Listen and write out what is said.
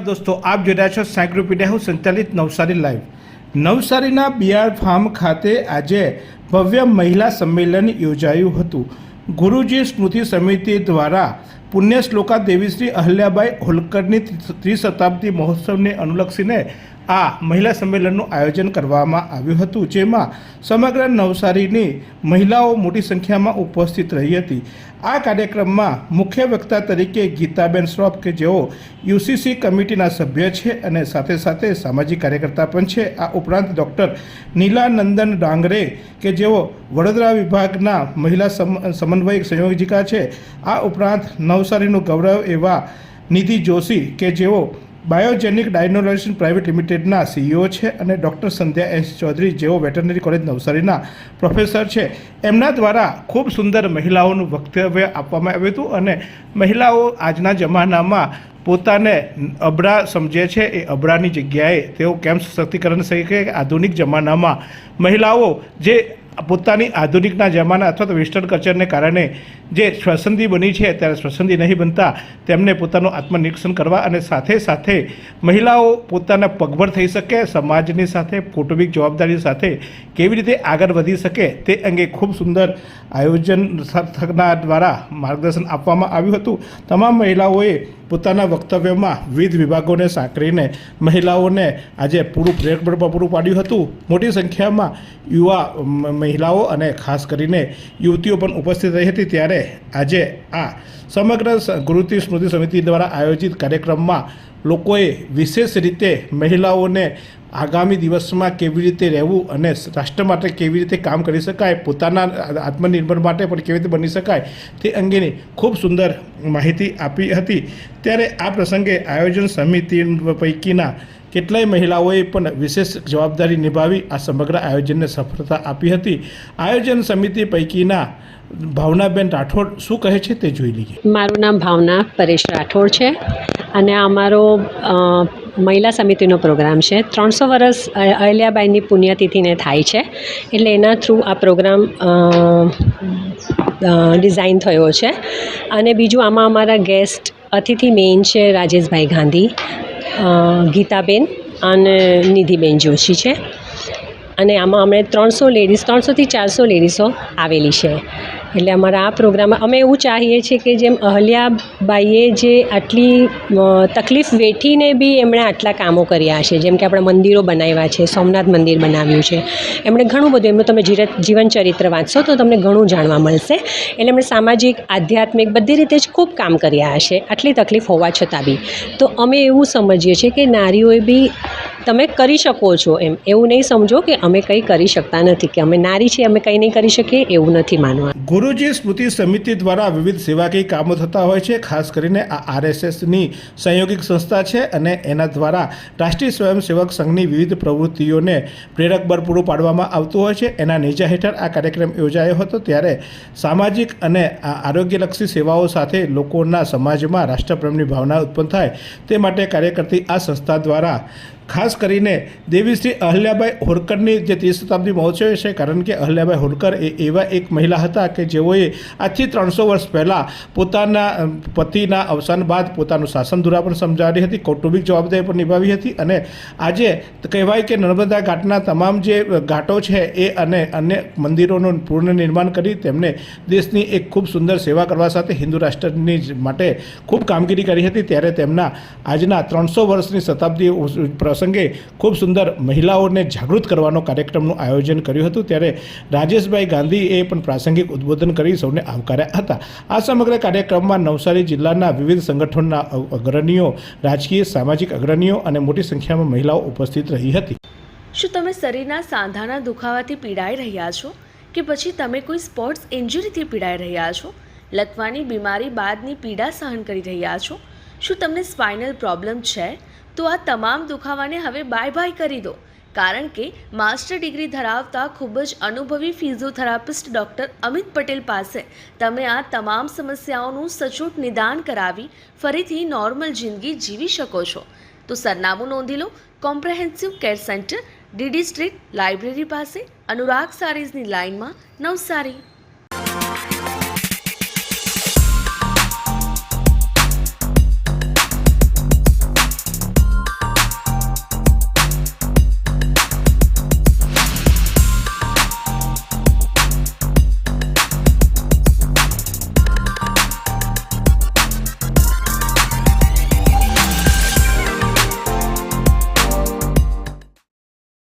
દોસ્તો, આપ જોઈ રહ્યા છો સાયક્લોપીડિયા હાઉસ સંચાલિત નવસારી લાઈવ। નવસારીના બીઆર ફાર્મ ખાતે આજે ભવ્ય મહિલા સંમેલન યોજાયું હતું। ગુરુજી સ્મૃતિ સમિતિ દ્વારા પુણ્ય શ્લોકા દેવીશ્રી અહલ્યાબાઈ હોલકરની ત્રિશતાબ્દી મહોત્સવને અનુલક્ષીને આ મહિલા સંમેલનનું આયોજન કરવામાં આવ્યું હતું, જેમાં સમગ્ર નવસારીની મહિલાઓ મોટી સંખ્યામાં ઉપસ્થિત રહી હતી। આ કાર્યક્રમમાં મુખ્ય વક્તા તરીકે ગીતાબેન શ્રોફ કે જેઓ યુસીસી કમિટીના સભ્ય છે અને સાથે સાથે સામાજિક કાર્યકર્તા પણ છે। આ ઉપરાંત ડૉક્ટર નીલાનંદન ડાંગરે કે જેઓ વડોદરા વિભાગના મહિલા સમન્વયક સંયોજિકા છે। આ ઉપરાંત નવસારીનું ગૌરવ એવા નિધિ જોશી કે જેઓ બાયોજેનિક ડાયનોલોજી પ્રાઇવેટ લિમિટેડના સીઈઓ છે અને ડૉક્ટર સંધ્યા એસ ચૌધરી જેઓ વેટરનરી કોલેજ નવસારીના પ્રોફેસર છે। એમના દ્વારા ખૂબ સુંદર મહિલાઓનું વક્તવ્ય આપવામાં આવ્યું હતું અને મહિલાઓ આજના જમાનામાં પોતાને અબળા સમજે છે, એ અબળાની જગ્યાએ તેઓ કેમ સશક્તિકરણ શીખે કે આધુનિક જમાનામાં મહિલાઓ જે પોતાની આધુનિકના જમાના અથવા તો વેસ્ટર્ન કલ્ચરને કારણે જે સ્વસંદી બની છે ત્યારે સ્વસંદી નહીં બનતા તેમને પોતાનું આત્મનિરીક્ષણ કરવા અને સાથે સાથે મહિલાઓ પોતાના પગભર થઈ શકે, સમાજની સાથે કૌટુંબિક જવાબદારી સાથે કેવી રીતે આગળ વધી શકે તે અંગે ખૂબ સુંદર આયોજન દ્વારા માર્ગદર્શન આપવામાં આવ્યું હતું। તમામ મહિલાઓએ પોતાના વક્તવ્યમાં વિવિધ વિભાગોને સાંકળીને મહિલાઓને આજે પ્રેરક પૂરું પાડ્યું હતું। મોટી સંખ્યામાં યુવા મહિલાઓ અને ખાસ કરીને યુવતીઓ પણ ઉપસ્થિત રહી હતી। ત્યારે આજે આ સમગ્ર ગુરુજી સ્મૃતિ સમિતિ દ્વારા આયોજિત કાર્યક્રમમાં લોકોએ વિશેષ રીતે મહિલાઓને આગામી દિવસમાં કેવી રીતે રહેવું અને રાષ્ટ્ર માટે કેવી રીતે કામ કરી શકાય, પોતાના આત્મનિર્ભર માટે પણ કેવી રીતે બની શકાય તે અંગેની ખૂબ સુંદર માહિતી આપી હતી। ત્યારે આ પ્રસંગે આયોજન સમિતિ પૈકીના કેટલાય મહિલાઓએ પણ વિશેષ જવાબદારી નિભાવી આ સમગ્ર આયોજનને સફળતા આપી હતી। આયોજન સમિતિ પૈકીના ભાવનાબેન રાઠોડ શું કહે છે તે જોઈ લઈએ। મારું નામ ભાવના પરેશ રાઠોડ છે અને અમારો મહિલા સમિતિનો પ્રોગ્રામ છે। 300 વર્ષ અહલ્યાબાઈની પુણ્યતિથિને થાય છે, એટલે એના થ્રુ આ પ્રોગ્રામ ડિઝાઇન થયો છે। અને બીજું આમાં અમારા ગેસ્ટ અતિથિ મેઇન છે રાજેશભાઈ ગાંધી, ગીતાબેન અને નિધિબેન જોશી છે। અને આમાં અમે 300 થી 400 લેડીઝો આવેલી છે। એટલે અમારા આ પ્રોગ્રામમાં અમે એવું ચાહીએ છીએ કે જેમ અહલ્યાબાઈએ જે આટલી તકલીફ વેઠીને બી એમણે આટલા કામો કર્યા છે, જેમ કે આપણા મંદિરો બનાવ્યા છે, સોમનાથ મંદિર બનાવ્યું છે, એમણે ઘણું બધું, એમનું તમે જીવન ચરિત્ર વાંચશો તો તમને ઘણું જાણવા મળશે। એટલે એમણે સામાજિક, આધ્યાત્મિક બધી રીતે જ ખૂબ કામ કર્યા હશે આટલી તકલીફ હોવા છતાં બી। તો અમે એવું સમજીએ છીએ કે નારીઓએ બી તમે કરી શકો છો, એવું નહીં સમજો કે અમે કંઈ કરી શકતા નથી, કે અમે નારી છીએ અમે કંઈ નહીં કરી શકીએ એવું નથી માનવા। ગુરુજી સ્મૃતિ સમિતિ દ્વારા વિવિધ સેવાકીય કામો થતા હોય છે। ખાસ કરીને આ આરએસએસની સંયોગિક સંસ્થા છે અને એના દ્વારા રાષ્ટ્રીય સ્વયંસેવક સંઘની વિવિધ પ્રવૃત્તિઓને પ્રેરક બળ પૂરું પાડવામાં આવતું હોય છે। એના નેજા હેઠળ આ કાર્યક્રમ યોજાયો હતો। ત્યારે સામાજિક અને આરોગ્યલક્ષી સેવાઓ સાથે લોકોના સમાજમાં રાષ્ટ્રપ્રેમની ભાવના ઉત્પન્ન થાય તે માટે કાર્ય કરતી આ સંસ્થા દ્વારા ખાસ કરીને દેવીશ્રી અહલ્યાબાઈ હોલકરની જે ત્રિશતાબ્દી મહોત્સવ છે, કારણ કે અહલ્યાબાઈ હોલકર એ એવા એક મહિલા હતા કે જેઓએ આજથી 300 વર્ષ પહેલાં પોતાના પતિના અવસાન બાદ પોતાનું શાસન ધુરા પણ સમજાવી હતી, કૌટુંબિક જવાબદારી પણ નિભાવી હતી અને આજે કહેવાય કે નર્મદા ઘાટના તમામ જે ઘાટો છે એ અને અન્ય મંદિરોનું પુનર્નિર્માણ કરી તેમને દેશની એક ખૂબ સુંદર સેવા કરવા સાથે હિન્દુ રાષ્ટ્રની માટે ખૂબ કામગીરી કરી હતી। ત્યારે તેમના આજના 300 વર્ષની શતાબ્દી પ્રસંગે ખૂબ સુંદર મહિલાઓને જાગૃત કરવાનો કાર્યક્રમનું આયોજન કર્યું હતું। ત્યારે રાજેશભાઈ ગાંધીએ પણ પ્રાસંગિક ઉદ્બોધન કરી સૌને આવકાર્યા હતા। આ સમગ્ર કાર્યક્રમમાં નવસારી જિલ્લાના વિવિધ સંગઠનોના અગ્રણીઓ, રાજકીય સામાજિક અગ્રણીઓ અને મોટી સંખ્યામાં મહિલાઓ ઉપસ્થિત રહી હતી। શું તમે શરીરના સાંધાના દુખાવાથી પીડાઈ રહ્યા છો કે પછી તમે કોઈ સ્પોર્ટ્સ ઇન્જરીથી પીડાઈ રહ્યા છો? લકવાની બીમારી બાદની પીડા સહન કરી રહ્યા છો? શું તમને સ્પાઇનલ પ્રોબ્લેમ છે? તો આ તમામ દુખાવાને હવે બાય કરી દો, કારણ કે માસ્ટર ડિગ્રી ધરાવતા ખૂબ જ અનુભવી ફિઝિયોથેરાપિસ્ટ ડૉક્ટર અમિત પટેલ પાસે તમે આ તમામ સમસ્યાઓનું સચોટ નિદાન કરાવી ફરીથી નોર્મલ જિંદગી જીવી શકો છો। તો સરનામું નોંધી લો। Comprehensive care centre, DD street, library પાસે, અનુરાગ સારીઝની લાઇનમાં, નવસારી।